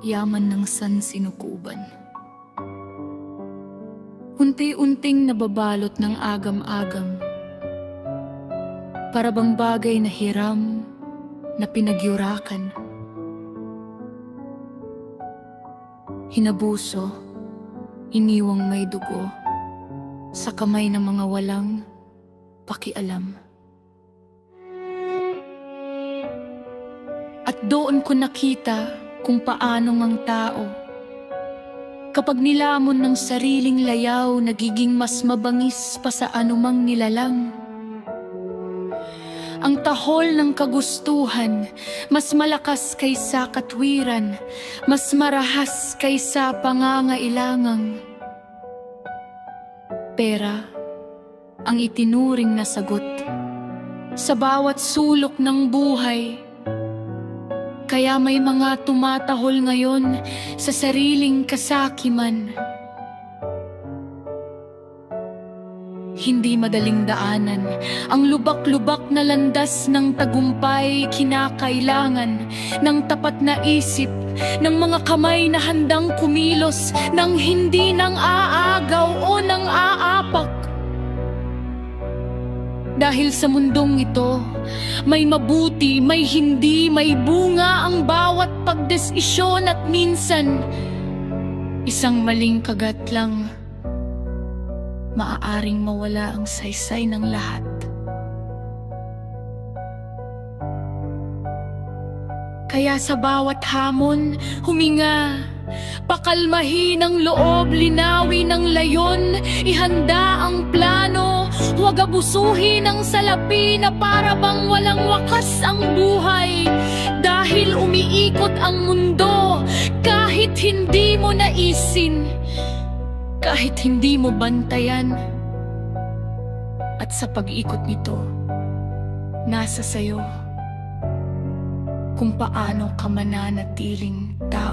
Yaman ng sansinukuban. Unti-unting nababalot ng agam-agam. Para bang bagay na hiram na pinagyurakan. Hinabuso, iniwang may dugo sa kamay ng mga walang pakialam. At doon ko nakita kung paano ang tao, kapag nilamon ng sariling layaw, nagiging mas mabangis pa sa anumang nilalang. Ang tahol ng kagustuhan, mas malakas kaysa katwiran, mas marahas kaysa pangangailangang. Pera ang itinuring na sagot sa bawat sulok ng buhay. Kaya may mga tumatahol ngayon sa sariling kasakiman. Hindi madaling daanan ang lubak-lubak na landas ng tagumpay. Kinakailangan ng tapat na isip, ng mga kamay na handang kumilos, ng hindi nang aagaw o nang aapak. Dahil sa mundong ito, may mabuti, may hindi, may bunga ang bawat pagdesisyon, at minsan, isang maling kagat lang, maaaring mawala ang saysay ng lahat. Kaya sa bawat hamon, huminga, pakalmahin ang loob, linawin ang layon, ihanda ang plano, huwag abusuhin ang salapi na para bang walang wakas ang buhay. Dahil umiikot ang mundo, kahit hindi mo naisin, kahit hindi mo bantayan. At sa pag-ikot nito, nasa sayo kung paano ka mananatiling tao.